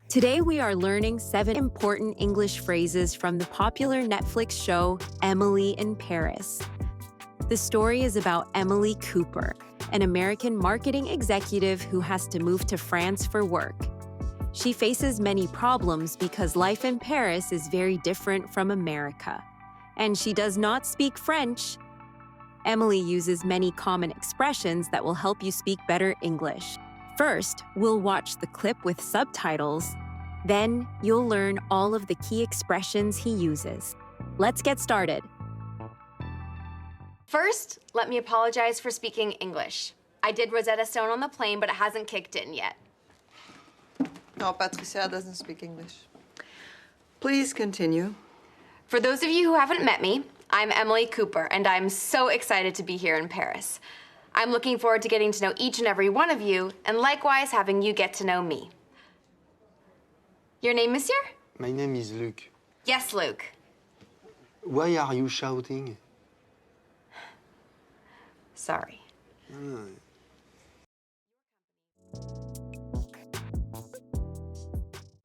Today we are learning 7 important English phrases from the popular Netflix show Emily in Paris. The story is about Emily Cooper, an American marketing executive who has to move to France for work. She faces many problems because life in Paris is very different from America. And she does not speak French. Emily uses many common expressions that will help you speak better English. First, we'll watch the clip with subtitles. Then, you'll learn all of the key expressions he uses. Let's get started. First, let me apologize for speaking English. I did Rosetta Stone on the plane, but it hasn't kicked in yet. No, Patricia doesn't speak English. Please continue. For those of you who haven't met me, I'm Emily Cooper, and I'm so excited to be here in Paris. I'm looking forward to getting to know each and every one of you, and likewise having you get to know me. Your name, monsieur? My name is Luc. Yes, Luke. Why are you shouting? Sorry.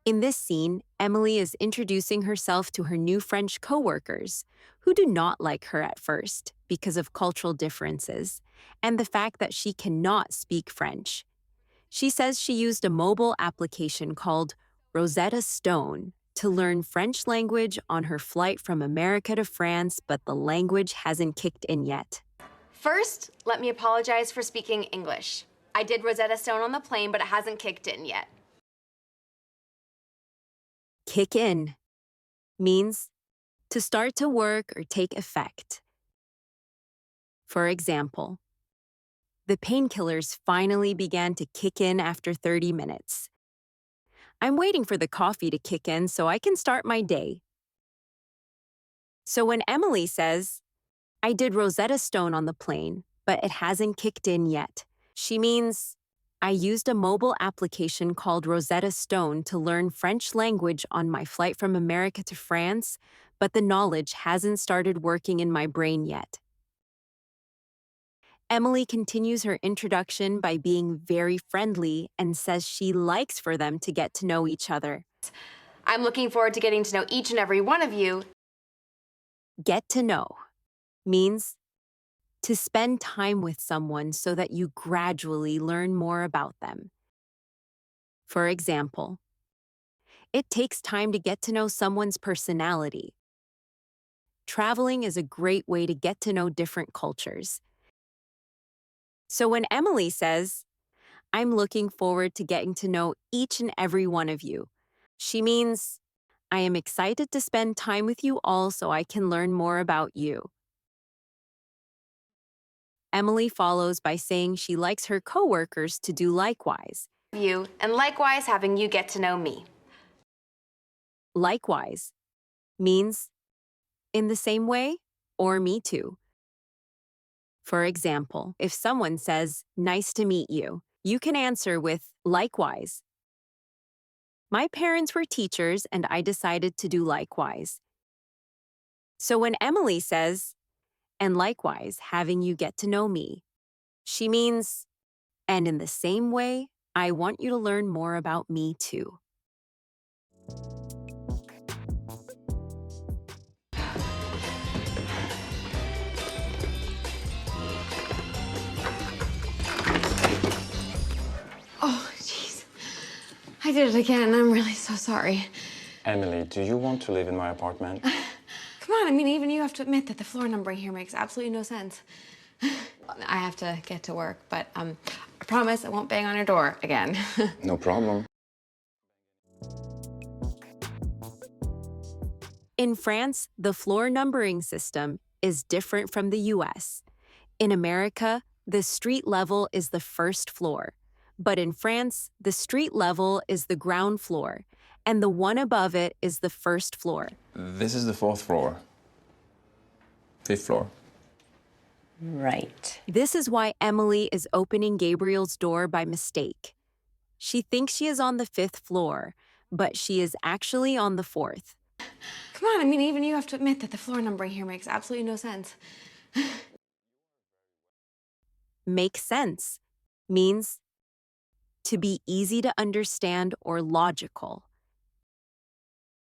In this scene, Emily is introducing herself to her new French coworkers, who do not like her at first because of cultural differences and the fact that she cannot speak French. She says she used a mobile application called Rosetta Stone to learn French language on her flight from America to France, but the language hasn't kicked in yet. First, let me apologize for speaking English. I did Rosetta Stone on the plane, but it hasn't kicked in yet. Kick in means to start to work or take effect. For example, the painkillers finally began to kick in after 30 minutes. I'm waiting for the coffee to kick in so I can start my day. So when Emily says, I did Rosetta Stone on the plane, but it hasn't kicked in yet, she means I used a mobile application called Rosetta Stone to learn French language on my flight from America to France, but the knowledge hasn't started working in my brain yet. Emily continues her introduction by being very friendly and says she likes for them to get to know each other. I'm looking forward to getting to know each and every one of you. Get to know means to spend time with someone so that you gradually learn more about them. For example, it takes time to get to know someone's personality. Traveling is a great way to get to know different cultures. So when Emily says, I'm looking forward to getting to know each and every one of you, she means, I am excited to spend time with you all so I can learn more about you. Emily follows by saying she likes her coworkers to do likewise. You, and likewise having you get to know me. Likewise means in the same way or me too. For example, if someone says, nice to meet you, you can answer with likewise. My parents were teachers and I decided to do likewise. So when Emily says, and likewise having you get to know me, she means, and in the same way, I want you to learn more about me too. Oh, jeez. I did it again. I'm really so sorry. Emily, do you want to live in my apartment? Come on, I mean, even you have to admit that the floor numbering here makes absolutely no sense. I have to get to work, but I promise I won't bang on your door again. No problem. In France, the floor numbering system is different from the US. In America, the street level is the first floor. But in France, the street level is the ground floor, and the one above it is the first floor. This is the 4th floor. 5th floor. Right. This is why Emily is opening Gabriel's door by mistake. She thinks she is on the 5th floor, but she is actually on the 4th. Come on, I mean, even you have to admit that the floor numbering here makes absolutely no sense. Make sense means to be easy to understand or logical.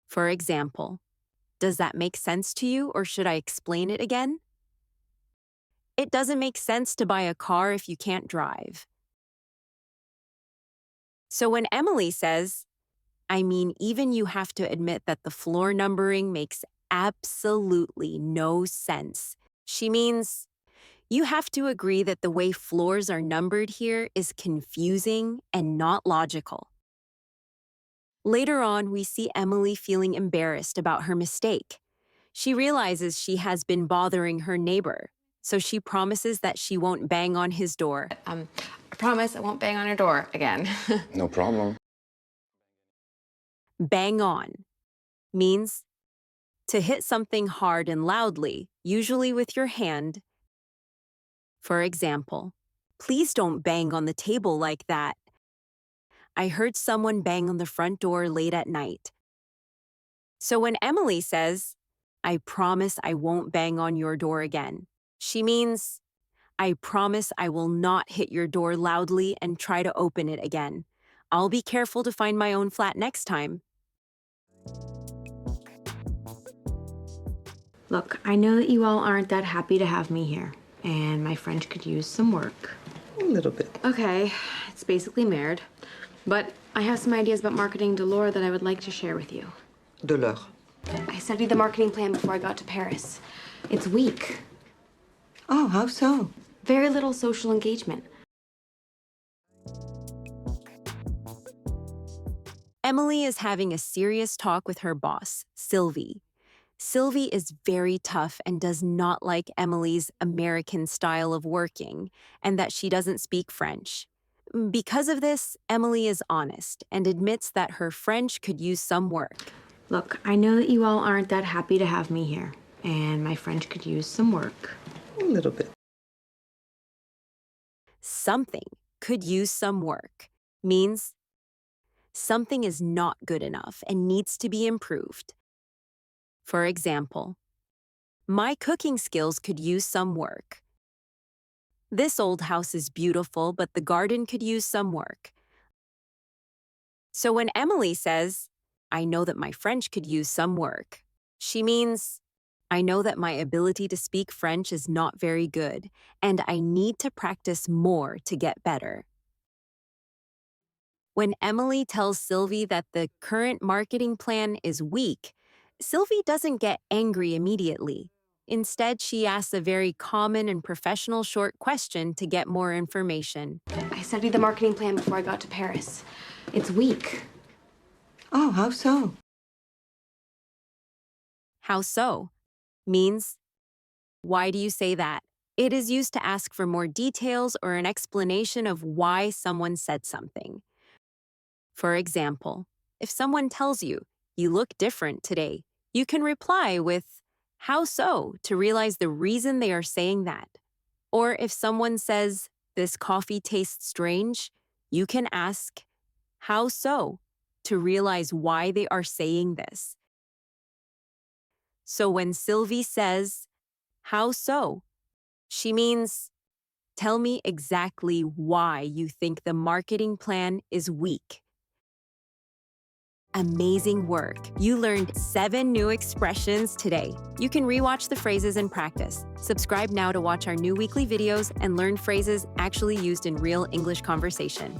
For example, does that make sense to you, or should I explain it again? It doesn't make sense to buy a car if you can't drive. So when Emily says, I mean, even you have to admit that the floor numbering makes absolutely no sense, she means you have to agree that the way floors are numbered here is confusing and not logical. Later on, we see Emily feeling embarrassed about her mistake. She realizes she has been bothering her neighbor, so she promises that she won't bang on his door. I promise I won't bang on your door again. No problem. Bang on means to hit something hard and loudly, usually with your hand. For example, please don't bang on the table like that. I heard someone bang on the front door late at night. So when Emily says, I promise I won't bang on your door again, she means, I promise I will not hit your door loudly and try to open it again. I'll be careful to find my own flat next time. Look, I know that you all aren't that happy to have me here, and my French could use some work. A little bit. Okay, it's basically marred, but I have some ideas about marketing Delors that I would like to share with you. Delors. I studied the marketing plan before I got to Paris. It's weak. Oh, how so? Very little social engagement. Emily is having a serious talk with her boss, Sylvie. Sylvie is very tough and does not like Emily's American style of working and that she doesn't speak French. Because of this, Emily is honest and admits that her French could use some work. Look, I know that you all aren't that happy to have me here, and my French could use some work. A little bit. Something could use some work means something is not good enough and needs to be improved. For example, my cooking skills could use some work. This old house is beautiful, but the garden could use some work. So when Emily says, I know that my French could use some work, she means, I know that my ability to speak French is not very good, and I need to practice more to get better. When Emily tells Sylvie that the current marketing plan is weak, Sylvie doesn't get angry immediately. Instead, she asks a very common and professional short question to get more information. I studied the marketing plan before I got to Paris. It's weak. Oh, how so? How so? Means, why do you say that? It is used to ask for more details or an explanation of why someone said something. For example, if someone tells you, you look different today, you can reply with, how so, to realize the reason they are saying that. Or if someone says, this coffee tastes strange, you can ask, how so, to realize why they are saying this. So when Sylvie says, how so, she means, tell me exactly why you think the marketing plan is weak. Amazing work. You learned 7 new expressions today. You can rewatch the phrases and practice. Subscribe now to watch our new weekly videos and learn phrases actually used in real English conversation.